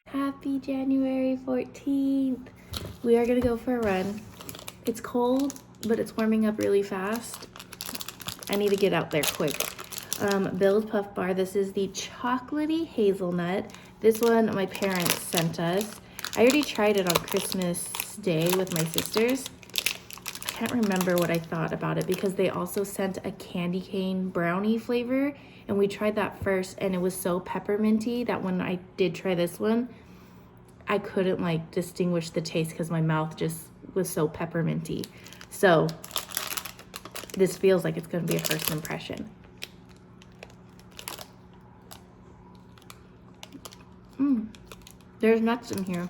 Happy January 14th. We are gonna go for a run. It's cold, but it's warming up really fast. I need to get out there quick. Bill's Puff Bar. This is the chocolatey hazelnut. This one my parents sent us. I already tried it on Christmas Day with my sisters. I can't remember what I thought about it because they also sent a candy cane brownie flavor, and we tried that first, and it was so pepperminty that when I did try this one, I couldn't like distinguish the taste because my mouth just was so pepperminty. So this feels like it's going to be a first impression. There's nuts in here.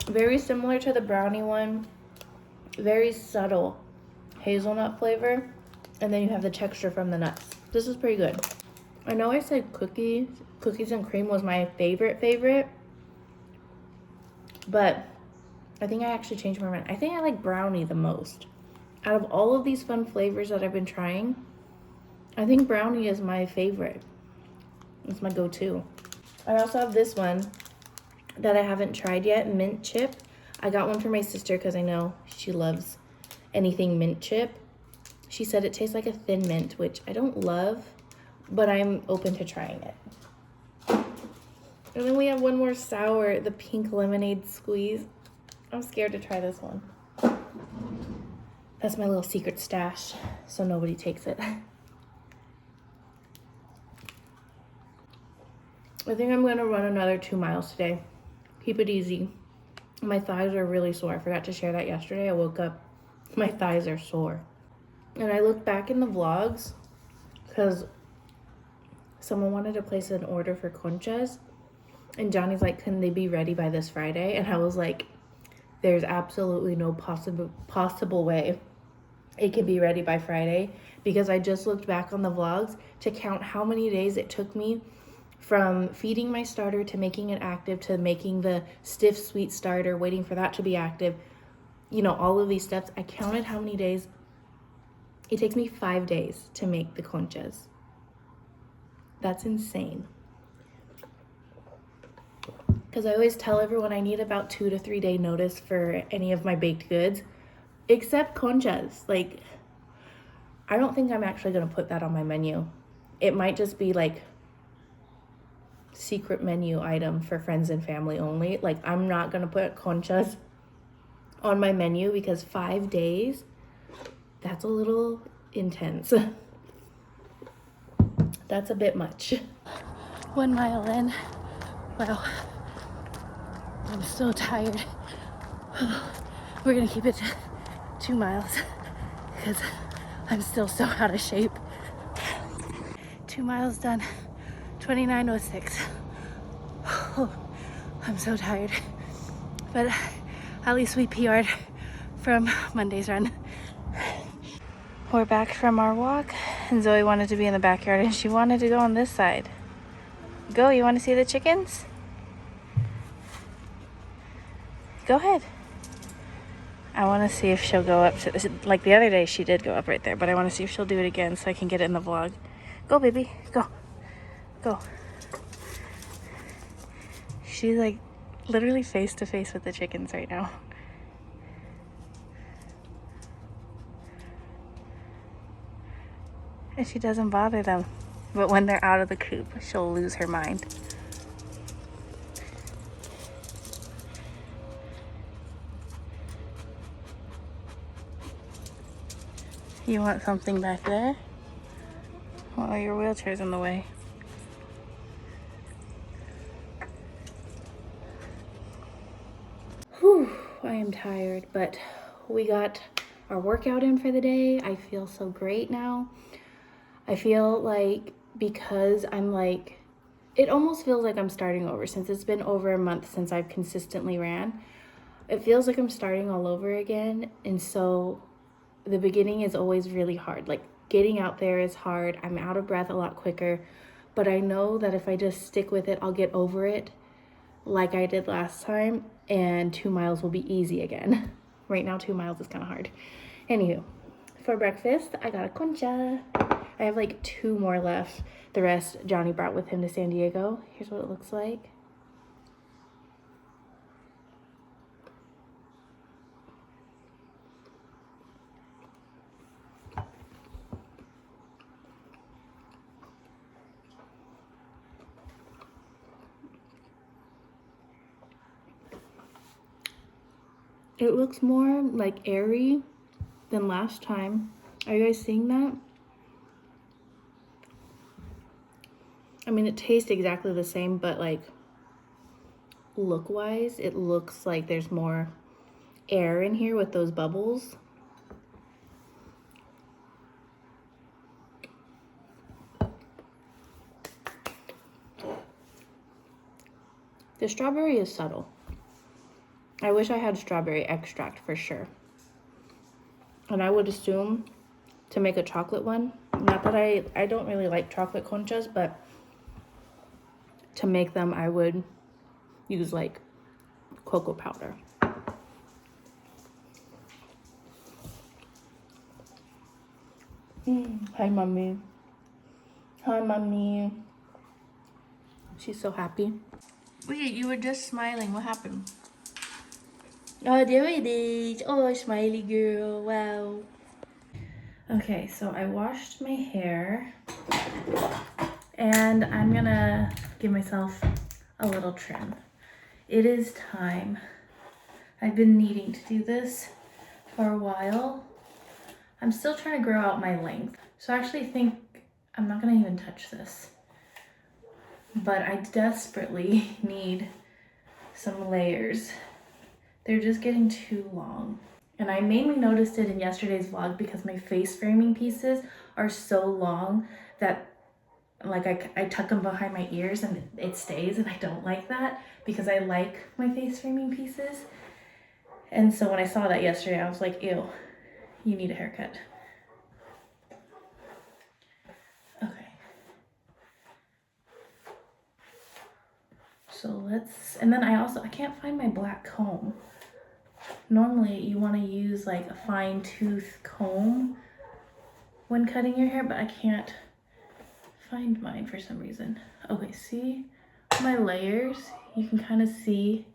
Very similar to the brownie one. Very subtle hazelnut flavor. And then you have the texture from the nuts. This is pretty good. I know I said cookies and cream was my favorite. But I think I actually changed my mind. I think I like brownie the most. Out of all of these fun flavors that I've been trying, I think brownie is my favorite. It's my go-to. I also have this one that I haven't tried yet, mint chip. I got one for my sister because I know she loves anything mint chip. She said it tastes like a thin mint, which I don't love, but I'm open to trying it. And then we have one more sour, the pink lemonade squeeze. I'm scared to try this one. That's my little secret stash, so nobody takes it. I think I'm gonna run another 2 miles today. Keep it easy. My thighs are really sore. I forgot to share that yesterday. I woke up, my thighs are sore. And I looked back in the vlogs because someone wanted to place an order for conchas. And Johnny's like, can they be ready by this Friday? And I was like, there's absolutely no possible way it can be ready by Friday, because I just looked back on the vlogs to count how many days it took me from feeding my starter to making it active to making the stiff sweet starter, waiting for that to be active. You know, all of these steps. I counted how many days. It takes me 5 days to make the conchas. That's insane. Because I always tell everyone I need about 2 to 3 day notice for any of my baked goods, except conchas. Like, I don't think I'm actually going to put that on my menu. It might just be like secret menu item for friends and family only. Like, I'm not going to put conchas on my menu because 5 days, that's a little intense. That's a bit much. 1 mile in. Wow. I'm so tired. We're gonna keep it to 2 miles because I'm still so out of shape. 2 miles done. 29:06. I'm so tired. But at least we PR'd from Monday's run. We're back from our walk, and Zoe wanted to be in the backyard and she wanted to go on this side. Go, you want to see the chickens? Go ahead. I want to see if she'll go up to, like the other day she did go up right there, but I want to see if she'll do it again so I can get it in the vlog. Go, baby, go. Go. She's like literally face to face with the chickens right now. And she doesn't bother them. But when they're out of the coop, she'll lose her mind. You want something back there? Well, your wheelchair's in the way. Whew, I am tired, but we got our workout in for the day. I feel so great now. I feel like because I'm like, it almost feels like I'm starting over since it's been over a month since I've consistently ran. It feels like I'm starting all over again. And so the beginning is always really hard. Like getting out there is hard. I'm out of breath a lot quicker, but I know that if I just stick with it, I'll get over it like I did last time, and 2 miles will be easy again. Right now, 2 miles is kind of hard. Anywho, for breakfast, I got a concha. I have like 2 more left. The rest Johnny brought with him to San Diego. Here's what it looks like. It looks more like airy than last time. Are you guys seeing that? I mean, it tastes exactly the same, but like look-wise, it looks like there's more air in here with those bubbles. The strawberry is subtle. I wish I had strawberry extract for sure. And I would assume to make a chocolate one, not that I don't really like chocolate conchas, but to make them I would use like cocoa powder. Hi, mommy. Hi, mommy. She's so happy. Wait, you were just smiling. What happened? Oh, there it is. Oh, smiley girl. Wow. Okay, so I washed my hair and I'm gonna give myself a little trim. It is time. I've been needing to do this for a while. I'm still trying to grow out my length. So I actually think I'm not gonna even touch this. But I desperately need some layers. They're just getting too long. And I mainly noticed it in yesterday's vlog because my face framing pieces are so long that like I tuck them behind my ears and it stays, and I don't like that because I like my face framing pieces. And so when I saw that yesterday, I was like, ew, you need a haircut. Okay. So and then I can't find my black comb. Normally you want to use like a fine tooth comb when cutting your hair, but I can't find mine for some reason. Okay, see my layers? You can kind of see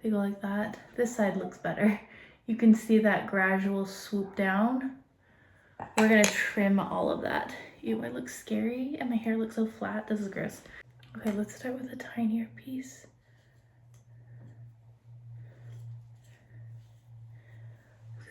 they go like that. This side looks better. You can see that gradual swoop down. We're gonna trim all of that. Ew, I look scary and my hair looks so flat. This is gross. Okay, let's start with a tinier piece.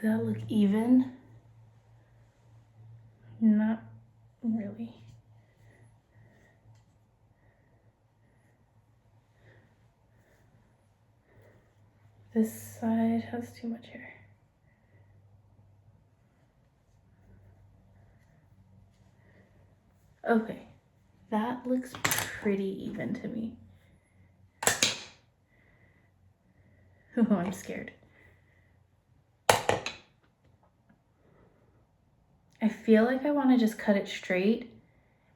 Does that look even? Not really. This side has too much hair. Okay, that looks pretty even to me. Oh, I'm scared. I feel like I want to just cut it straight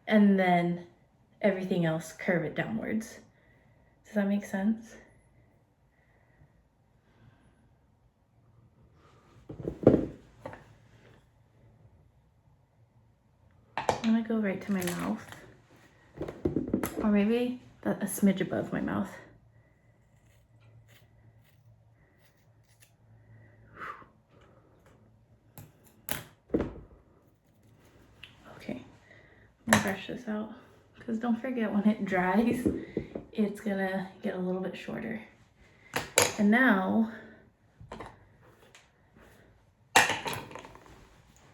and then everything else curve it downwards. Does that make sense? I'm gonna go right to my mouth, or maybe a smidge above my mouth. Okay, I'm gonna brush this out because don't forget when it dries, it's gonna get a little bit shorter. And now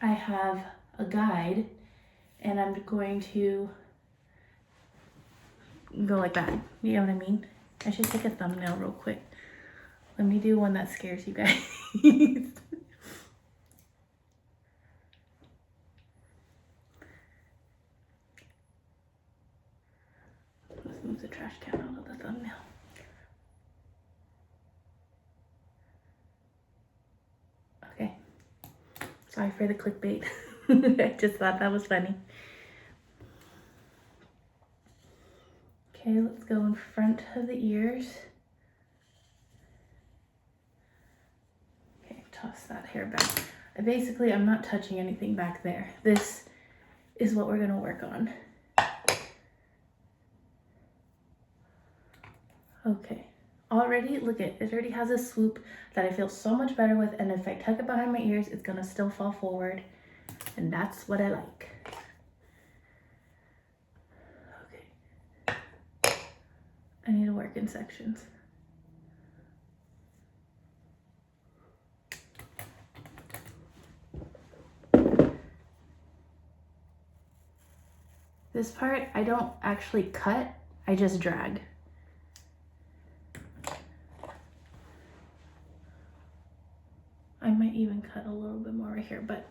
I have a guide and I'm going to go like that. You know what I mean? I should take a thumbnail real quick. Let me do one that scares you guys. Let's move the trash can out of the thumbnail. Okay. Sorry for the clickbait. I just thought that was funny. Okay, let's go in front of the ears. Okay, toss that hair back. Basically, I'm not touching anything back there. This is what we're gonna work on. Okay, already, look at it already has a swoop that I feel so much better with, and if I tuck it behind my ears, it's gonna still fall forward, and that's what I like. Okay, I need to work in sections. This part, I don't actually cut, I just drag. I might even cut a little bit more right here, but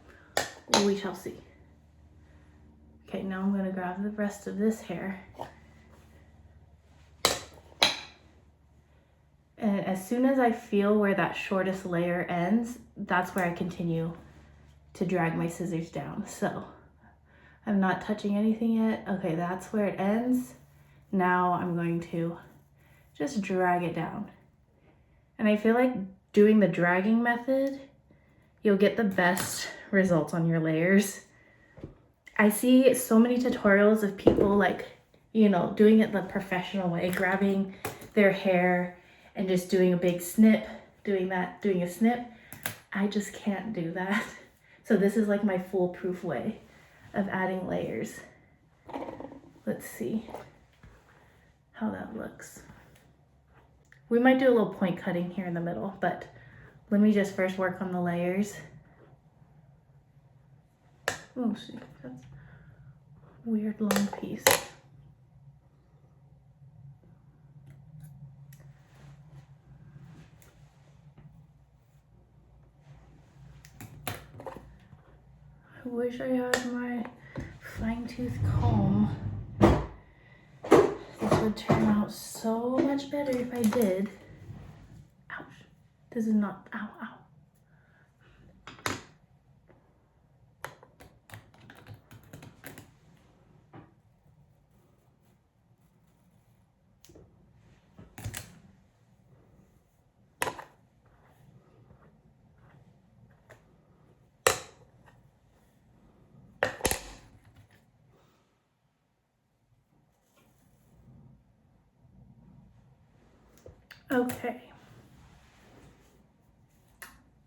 we shall see. Okay, now I'm gonna grab the rest of this hair. And as soon as I feel where that shortest layer ends, that's where I continue to drag my scissors down. So I'm not touching anything yet. Okay, that's where it ends. Now I'm going to just drag it down. And I feel like doing the dragging method, you'll get the best results on your layers. I see so many tutorials of people like, you know, doing it the professional way, grabbing their hair and just doing a big snip, doing a snip. I just can't do that. So this is like my foolproof way of adding layers. Let's see how that looks. We might do a little point cutting here in the middle, but let me just first work on the layers. Oh, see, that's a weird long piece. I wish I had my fine-tooth comb. This would turn out so much better if I did. Ouch. This is not, ow, ow. Okay.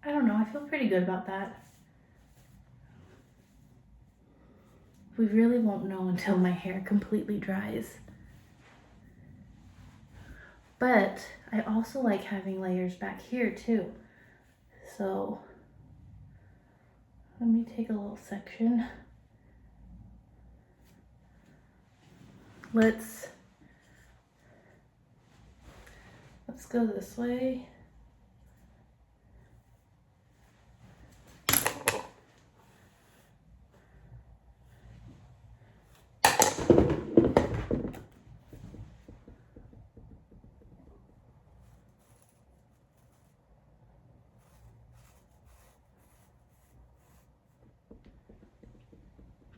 I don't know, I feel pretty good about that. We really won't know until my hair completely dries. But I also like having layers back here too. So let me take a little section. Let's go this way.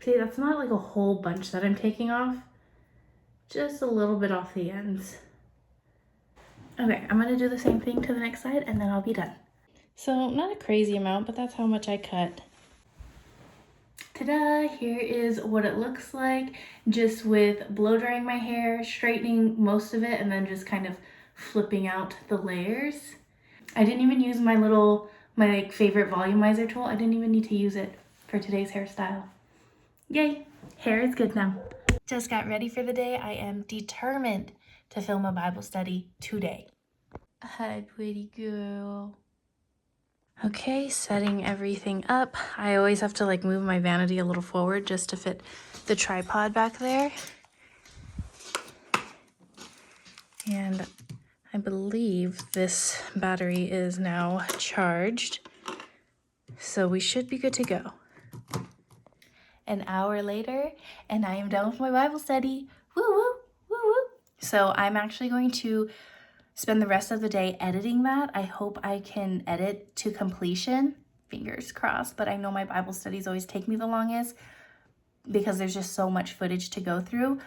See, that's not like a whole bunch that I'm taking off, just a little bit off the ends. Okay, I'm gonna do the same thing to the next side and then I'll be done. So not a crazy amount, but that's how much I cut. Ta-da! Here is what it looks like, just with blow drying my hair, straightening most of it, and then just kind of flipping out the layers. I didn't even use my favorite volumizer tool. I didn't even need to use it for today's hairstyle. Yay! Hair is good now. Just got ready for the day. I am determined to film a Bible study today. Hi, pretty girl. Okay, setting everything up. I always have to like move my vanity a little forward just to fit the tripod back there. And I believe this battery is now charged, so we should be good to go. An hour later, and I am done with my Bible study. Woo woo, woo woo. So I'm actually going to spend the rest of the day editing that. I hope I can edit to completion. Fingers crossed, but I know my Bible studies always take me the longest because there's just so much footage to go through.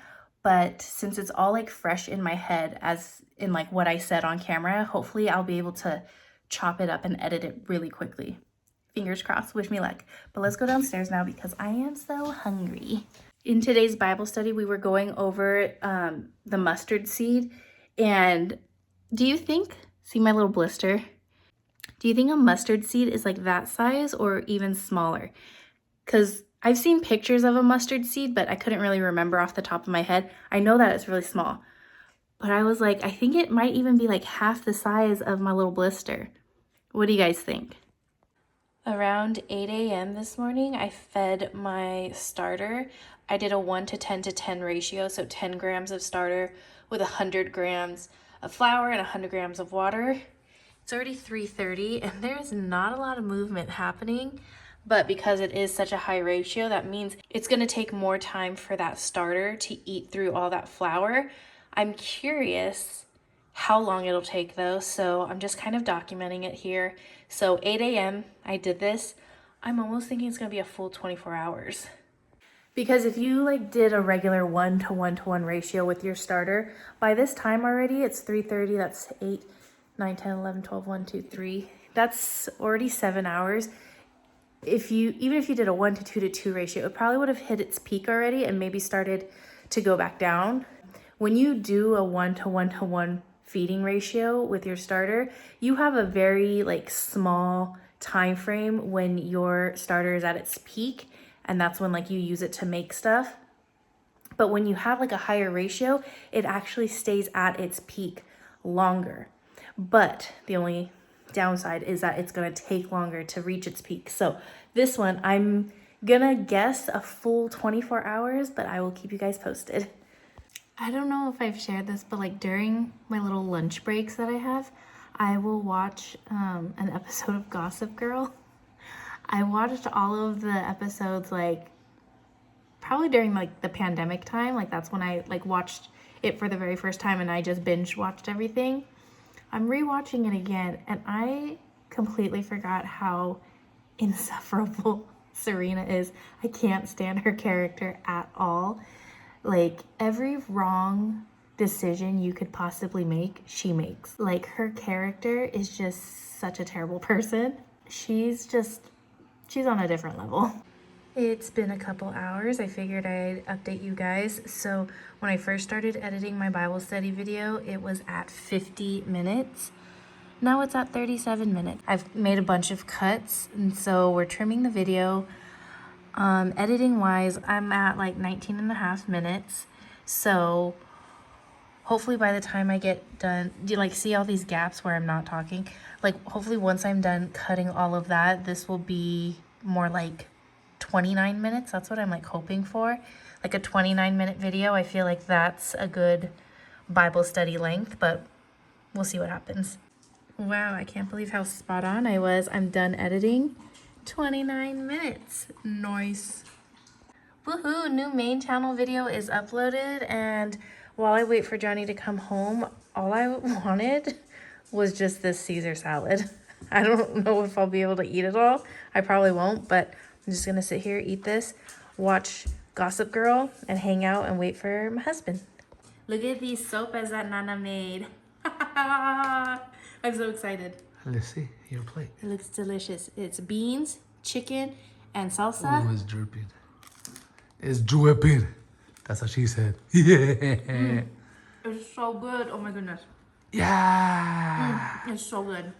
But since it's all like fresh in my head as in like what I said on camera, hopefully I'll be able to chop it up and edit it really quickly. Fingers crossed, wish me luck. But let's go downstairs now because I am so hungry. In today's Bible study, we were going over the mustard seed. And do you think, see my little blister? Do you think a mustard seed is like that size or even smaller? Because I've seen pictures of a mustard seed, but I couldn't really remember off the top of my head. I know that it's really small. But I was like, I think it might even be like half the size of my little blister. What do you guys think? Around 8 a.m. this morning, I fed my starter. I did a 1 to 10 to 10 ratio, so 10 grams of starter with 100 grams of flour and 100 grams of water. It's already 3:30 and there's not a lot of movement happening, but because it is such a high ratio, that means it's gonna take more time for that starter to eat through all that flour. I'm curious how long it'll take though, so I'm just kind of documenting it here. So 8 a.m. I did this. I'm almost thinking it's gonna be a full 24 hours. Because if you like did a regular 1 to 1 to 1 ratio with your starter, by this time already, it's 3:30, that's 8, 9, 10, 11, 12, 1, 2, 3. That's already 7 hours. Even if you did a 1 to 2 to 2 ratio, it probably would have hit its peak already and maybe started to go back down. When you do a 1 to 1 to 1 feeding ratio with your starter, you have a very like small time frame when your starter is at its peak, and that's when like you use it to make stuff. But when you have like a higher ratio, it actually stays at its peak longer. But the only downside is that it's gonna take longer to reach its peak. So this one, I'm gonna guess a full 24 hours, but I will keep you guys posted. I don't know if I've shared this, but like during my little lunch breaks that I have, I will watch an episode of Gossip Girl. I watched all of the episodes like probably during like the pandemic time. Like that's when I like watched it for the very first time and I just binge watched everything. I'm rewatching it again and I completely forgot how insufferable Serena is. I can't stand her character at all. Like every wrong decision you could possibly make, she makes. Like her character is just such a terrible person. She's on a different level. It's been a couple hours. I figured I'd update you guys. So when I first started editing my Bible study video, it was at 50 minutes. Now it's at 37 minutes. I've made a bunch of cuts, and so we're trimming the video. Editing wise, I'm at like 19 and a half minutes. So hopefully by the time I get done, do you like see all these gaps where I'm not talking? Like hopefully once I'm done cutting all of that, this will be more like 29 minutes. That's what I'm like hoping for. Like a 29-minute video. I feel like that's a good Bible study length, but we'll see what happens. Wow, I can't believe how spot on I was. I'm done editing. 29 minutes. Nice. Woohoo, new main channel video is uploaded, and while I wait for Johnny to come home, all I wanted was just this Caesar salad. I don't know if I'll be able to eat it all. I probably won't, but I'm just gonna sit here, eat this, watch Gossip Girl, and hang out and wait for my husband. Look at these sopas that Nana made. I'm so excited. Let's see your plate. It looks delicious. It's beans, chicken, and salsa. Oh, it's dripping. It's dripping. That's what she said. Yeah. It's so good. Oh my goodness. Yeah. It's so good.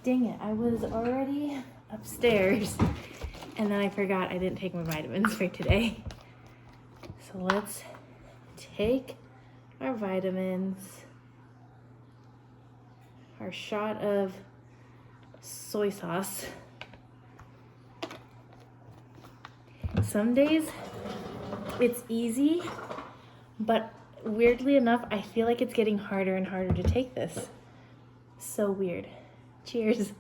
Dang it, I was already upstairs and then I forgot I didn't take my vitamins for today. So let's take our vitamins, our shot of soy sauce. Some days it's easy, but weirdly enough, I feel like it's getting harder and harder to take this. So weird. Cheers.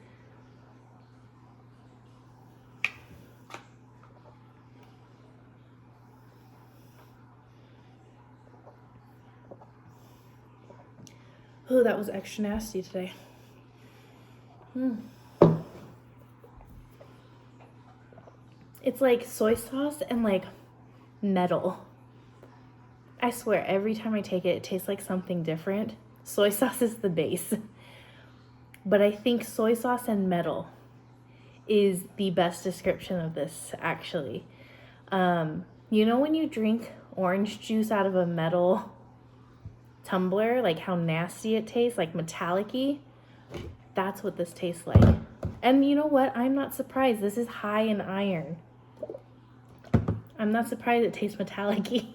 Oh, that was extra nasty today. It's like soy sauce and like metal. I swear, every time I take it, it tastes like something different. Soy sauce is the base. But I think soy sauce and metal is the best description of this, actually. You know when you drink orange juice out of a metal tumbler, like how nasty it tastes, like metallic-y? That's what this tastes like. And you know what? I'm not surprised. This is high in iron. I'm not surprised it tastes metallic-y.